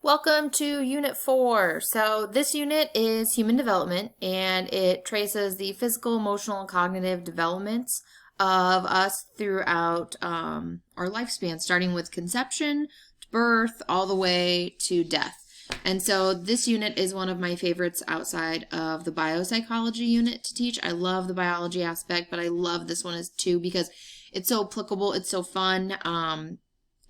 Welcome to Unit 4. So this unit is human development, and it traces the physical, emotional, and cognitive developments of us throughout our lifespan, starting with conception to birth all the way to death. And so this unit is one of my favorites outside of the biopsychology unit to teach. I love the biology aspect, but I love this one too because it's so applicable, it's so fun.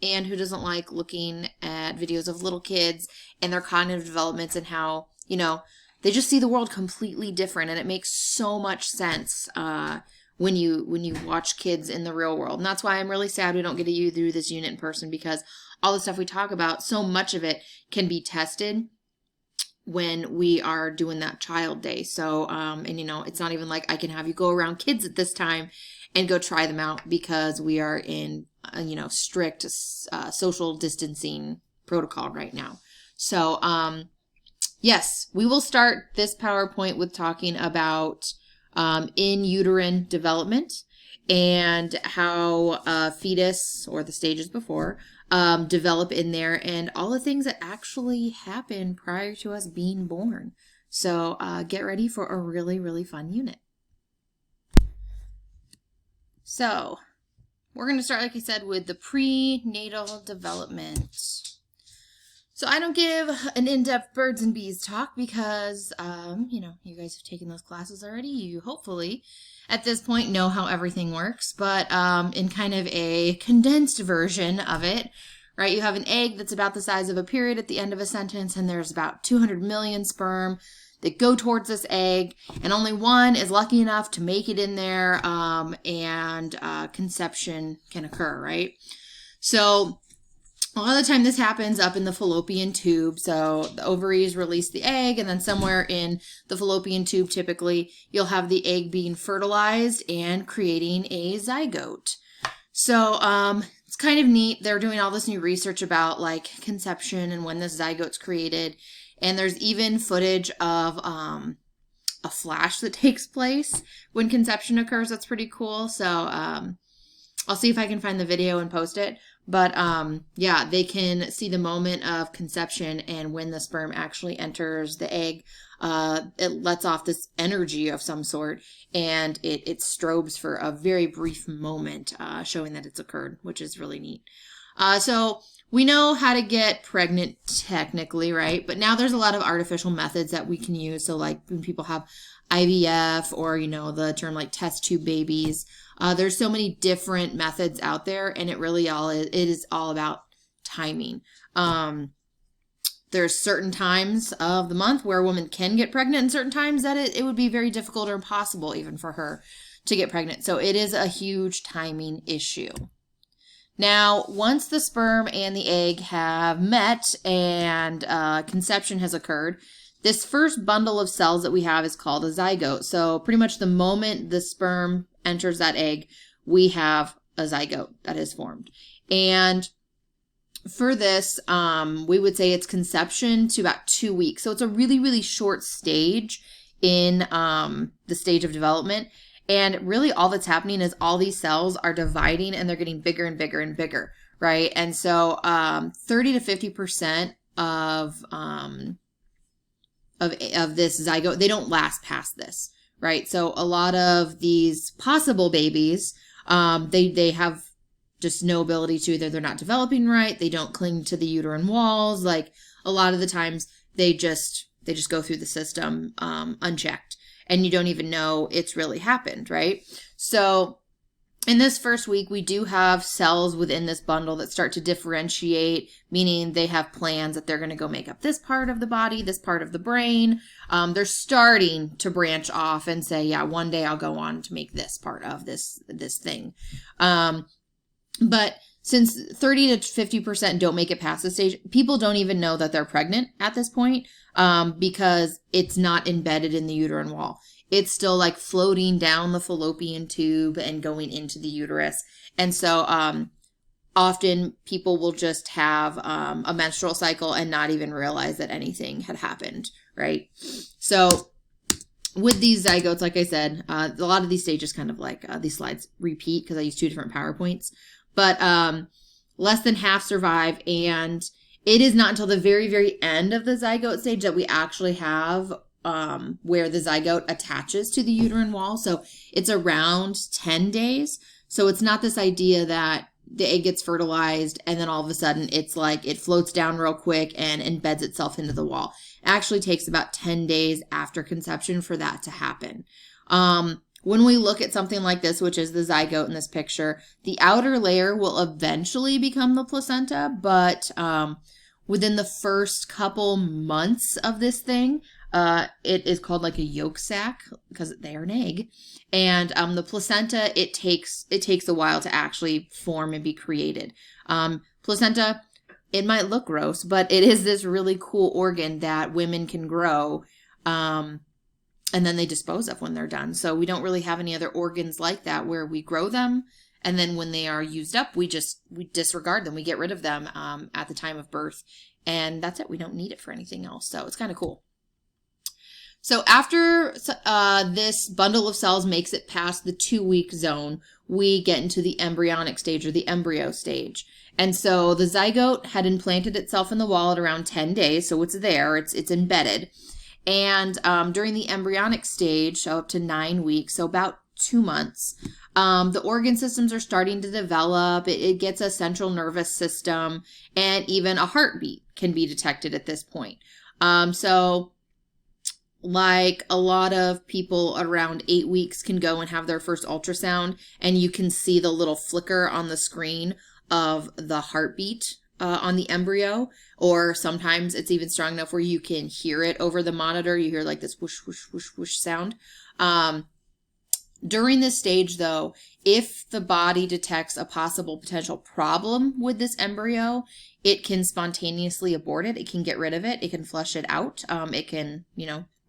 And who doesn't like looking at videos of little kids and their cognitive developments and how, they just see the world completely different, and it makes so much sense when you watch kids in the real world. And that's why I'm really sad we don't get to do this unit in person, because all the stuff we talk about, so much of it can be tested when we are doing that child day. So, it's not even like I can have you go around kids at this time and go try them out, because we are in strict social distancing protocol right now. So, yes, we will start this PowerPoint with talking about in-uterine development and how fetus, or the stages before, develop in there, and all the things that actually happen prior to us being born. So get ready for a really, really fun unit. So we're going to start, like I said, with the prenatal development. So I don't give an in-depth birds and bees talk because, you guys have taken those classes already. You hopefully at this point know how everything works, but in kind of a condensed version of it, right? You have an egg that's about the size of a period at the end of a sentence, and there's about 200 million sperm that go towards this egg, and only one is lucky enough to make it in there, and conception can occur, right? So a lot of the time this happens up in the fallopian tube. So the ovaries release the egg, and then somewhere in the fallopian tube, typically, you'll have the egg being fertilized and creating a zygote. So it's kind of neat. They're doing all this new research about like conception and when this zygote's created. And there's even footage of a flash that takes place when conception occurs. That's pretty cool. So I'll see if I can find the video and post it. But yeah, they can see the moment of conception, and when the sperm actually enters the egg, it lets off this energy of some sort, and it strobes for a very brief moment, showing that it's occurred, which is really neat. So we know how to get pregnant technically, right? But now there's a lot of artificial methods that we can use. So like when people have IVF, or, the term like test tube babies, there's so many different methods out there, and it is all about timing. There's certain times of the month where a woman can get pregnant, and certain times that it would be very difficult or impossible even for her to get pregnant. So it is a huge timing issue. Now, once the sperm and the egg have met and conception has occurred, this first bundle of cells that we have is called a zygote. So pretty much the moment the sperm enters that egg, we have a zygote that is formed. And for this, we would say it's conception to about 2 weeks. So it's a really, really short stage in the stage of development. And really all that's happening is all these cells are dividing, and they're getting bigger and bigger and bigger, right? And so 30 to 50% of this zygote, they don't last past this, right? So a lot of these possible babies, they have just no ability to, either they're not developing right, they don't cling to the uterine walls. Like a lot of the times they just go through the system unchecked, and you don't even know it's really happened, right? So in this first week, we do have cells within this bundle that start to differentiate, meaning they have plans that they're going to go make up this part of the body, this part of the brain. They're starting to branch off and say, yeah, one day I'll go on to make this part of this thing. But since 30 to 50% don't make it past this stage, people don't even know that they're pregnant at this point, because it's not embedded in the uterine wall. It's still like floating down the fallopian tube and going into the uterus. And so often people will just have a menstrual cycle and not even realize that anything had happened, right? So with these zygotes, like I said, a lot of these stages kind of like these slides repeat because I use two different PowerPoints. But less than half survive, and It is not until the very, very end of the zygote stage that we actually have where the zygote attaches to the uterine wall. So it's around 10 days. So it's not this idea that the egg gets fertilized and then all of a sudden it's like it floats down real quick and embeds itself into the wall. It actually takes about 10 days after conception for that to happen. When we look at something like this, which is the zygote in this picture, the outer layer will eventually become the placenta, but within the first couple months of this thing, it is called like a yolk sac because they are an egg. And the placenta, it takes a while to actually form and be created. Placenta, it might look gross, but it is this really cool organ that women can grow and then they dispose of when they're done. So we don't really have any other organs like that where we grow them, and then when they are used up, we disregard them. We get rid of them at the time of birth, and that's it. We don't need it for anything else. So it's kind of cool. So after this bundle of cells makes it past the 2-week zone, we get into the embryonic stage or the embryo stage. And so the zygote had implanted itself in the wall at around 10 days. So it's there, it's embedded. And during the embryonic stage, so up to 9 weeks, so about 2 months, the organ systems are starting to develop. It gets a central nervous system, and even a heartbeat can be detected at this point. So like a lot of people around 8 weeks can go and have their first ultrasound, and you can see the little flicker on the screen of the heartbeat on the embryo, or sometimes it's even strong enough where you can hear it over the monitor. You hear like this whoosh, whoosh, whoosh, whoosh sound. During this stage, though, if the body detects a possible potential problem with this embryo, it can spontaneously abort it. It can get rid of it. It can flush it out. It can,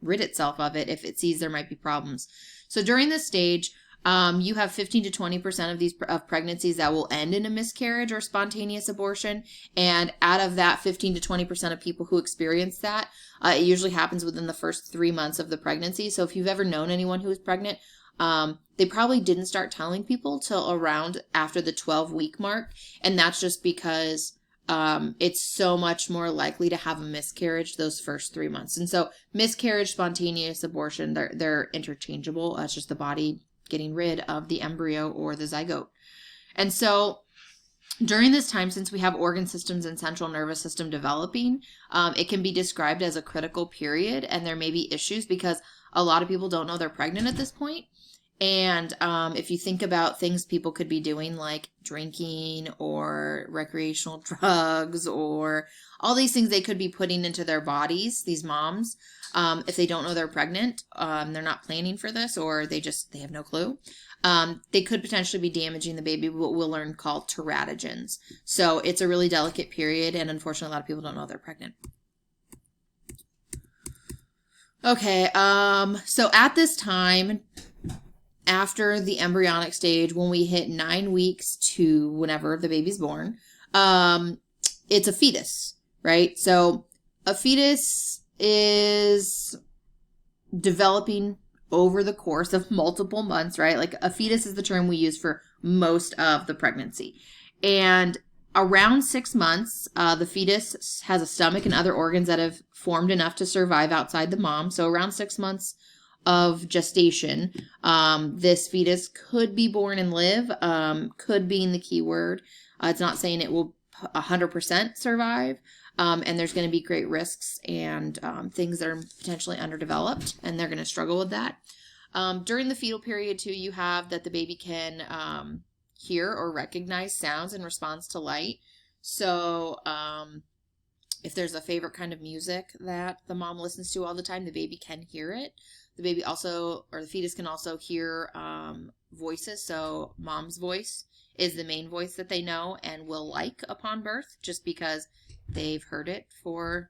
rid itself of it if it sees there might be problems. So during this stage, you have 15 to 20% of these pregnancies that will end in a miscarriage or spontaneous abortion. And out of that 15 to 20% of people who experience that, it usually happens within the first 3 months of the pregnancy. So if you've ever known anyone who is pregnant, they probably didn't start telling people till around after the 12-week mark. And that's just because it's so much more likely to have a miscarriage those first 3 months. And so miscarriage, spontaneous abortion, they're interchangeable. It's just the body getting rid of the embryo or the zygote. And so during this time, since we have organ systems and central nervous system developing, it can be described as a critical period, and there may be issues because a lot of people don't know they're pregnant at this point. And if you think about things people could be doing like drinking or recreational drugs or all these things they could be putting into their bodies, these moms, if they don't know they're pregnant, they're not planning for this, or they have no clue, they could potentially be damaging the baby, what we'll learn called teratogens. So it's a really delicate period, and unfortunately a lot of people don't know they're pregnant. Okay, so at this time, after the embryonic stage, when we hit 9 weeks to whenever the baby's born, it's a fetus, right? So a fetus is developing over the course of multiple months, right? Like a fetus is the term we use for most of the pregnancy. And around 6 months, the fetus has a stomach and other organs that have formed enough to survive outside the mom. So around 6 months of gestation, this fetus could be born and live, could being the key word. It's not saying it will 100% survive, and there's going to be great risks and things that are potentially underdeveloped, and they're going to struggle with that. During the fetal period, too, you have that the baby can hear or recognize sounds in response to light. So if there's a favorite kind of music that the mom listens to all the time, the baby can hear it. The baby also, or the fetus can also hear voices. So mom's voice is the main voice that they know and will like upon birth, just because they've heard it for,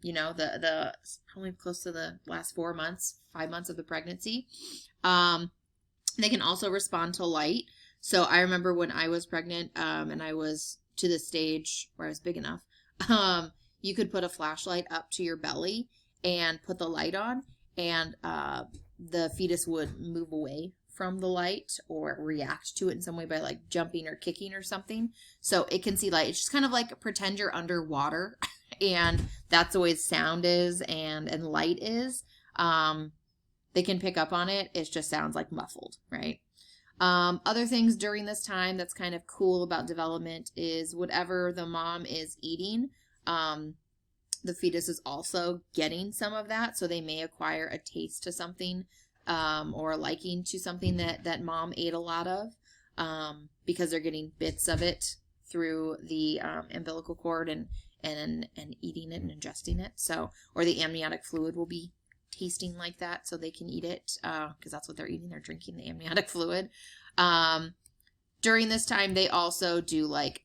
the probably close to the last 5 months of the pregnancy. They can also respond to light. So I remember when I was pregnant, and I was to the stage where I was big enough, you could put a flashlight up to your belly and put the light on, and the fetus would move away from the light or react to it in some way by like jumping or kicking or something. So it can see light. It's just kind of like pretend you're underwater and that's the way sound is and light is. They can pick up on it. It just sounds like muffled, right? Other things during this time that's kind of cool about development is whatever the mom is eating, the fetus is also getting some of that. So they may acquire a taste to something or a liking to something that mom ate a lot of because they're getting bits of it through the umbilical cord and eating it and ingesting it. So, or the amniotic fluid will be tasting like that so they can eat it because that's what they're eating. They're drinking the amniotic fluid. During this time, they also do like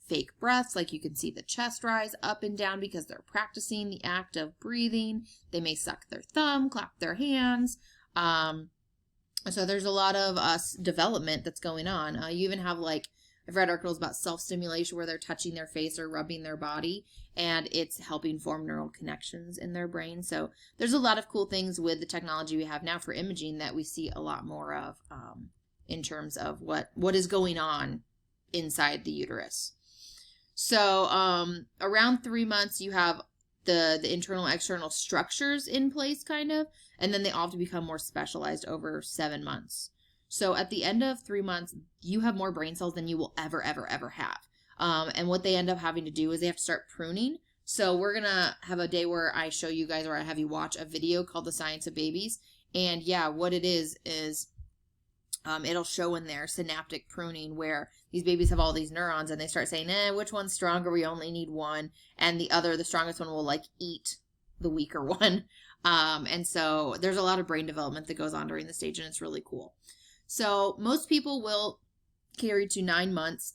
fake breaths, like you can see the chest rise up and down because they're practicing the act of breathing. They may suck their thumb, clap their hands. So there's a lot of development that's going on. You even have like, I've read articles about self-stimulation where they're touching their face or rubbing their body and it's helping form neural connections in their brain. So there's a lot of cool things with the technology we have now for imaging that we see a lot more of in terms of what is going on inside the uterus. So around 3 months, you have the internal external structures in place kind of, and then they all have to become more specialized over 7 months. So at the end of 3 months, you have more brain cells than you will ever have. And what they end up having to do is they have to start pruning. So we're going to have a day where I show you guys, or I have you watch a video called The Science of Babies. And yeah, what it is it'll show in there synaptic pruning where these babies have all these neurons and they start saying, which one's stronger? We only need one. And the strongest one will like eat the weaker one. And so there's a lot of brain development that goes on during this stage and it's really cool. So most people will carry to 9 months.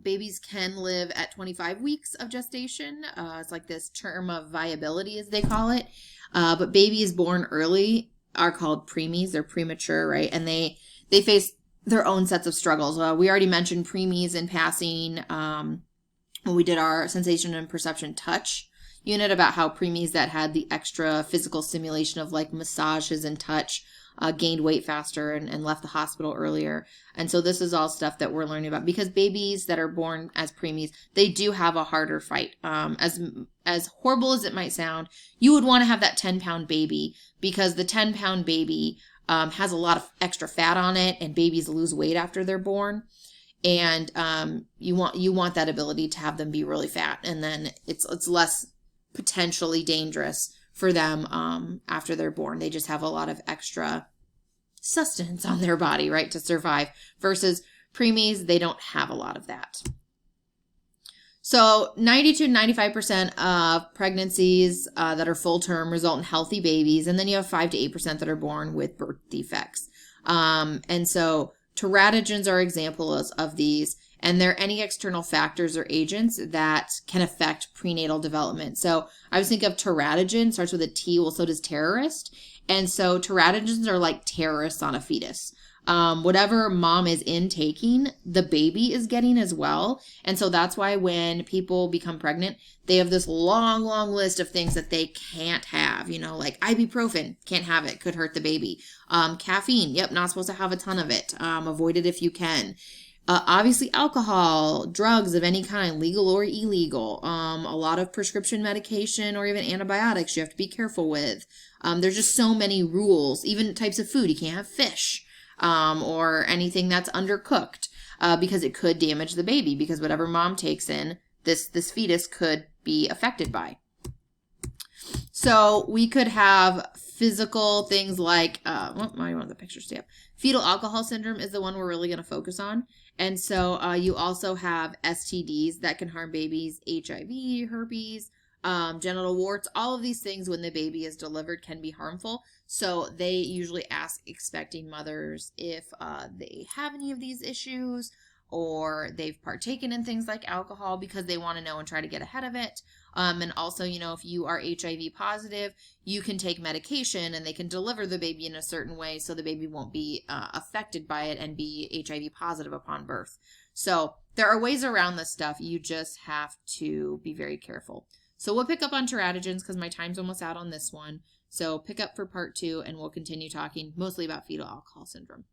Babies can live at 25 weeks of gestation. It's like this term of viability, as they call it. But babies born early are called preemies. They're premature, right? And they face their own sets of struggles. We already mentioned preemies in passing when we did our sensation and perception touch unit about how preemies that had the extra physical stimulation of like massages and touch gained weight faster and left the hospital earlier. And so this is all stuff that we're learning about because babies that are born as preemies, they do have a harder fight. As horrible as it might sound, you would want to have that 10-pound baby because the 10-pound baby has a lot of extra fat on it and babies lose weight after they're born. And you want that ability to have them be really fat, and then it's less potentially dangerous for them after they're born. They just have a lot of extra sustenance on their body, right, to survive, versus preemies, they don't have a lot of that. So 90 to 95% of pregnancies that are full term result in healthy babies, and then you have 5 to 8% that are born with birth defects. And so teratogens are examples of these, and there are any external factors or agents that can affect prenatal development. So I was thinking of teratogen, starts with a T, well, so does terrorist. And so teratogens are like terrorists on a fetus. Whatever mom is intaking, the baby is getting as well. And so that's why when people become pregnant, they have this long list of things that they can't have, like ibuprofen, can't have it, could hurt the baby. Caffeine, yep, not supposed to have a ton of it. Avoid it if you can. Obviously alcohol, drugs of any kind, legal or illegal. A lot of prescription medication or even antibiotics you have to be careful with. There's just so many rules, even types of food. You can't have fish. Or anything that's undercooked, because it could damage the baby, because whatever mom takes in, this fetus could be affected by. So we could have physical things like, I want the picture stay up. Fetal alcohol syndrome is the one we're really going to focus on. And so you also have STDs that can harm babies, HIV, herpes, genital warts, all of these things when the baby is delivered can be harmful. So they usually ask expecting mothers if they have any of these issues or they've partaken in things like alcohol because they want to know and try to get ahead of it. And also, if you are HIV positive, you can take medication and they can deliver the baby in a certain way so the baby won't be affected by it and be HIV positive upon birth. So there are ways around this stuff. You just have to be very careful. So we'll pick up on teratogens because my time's almost out on this one. So pick up for part 2, and we'll continue talking mostly about fetal alcohol syndrome.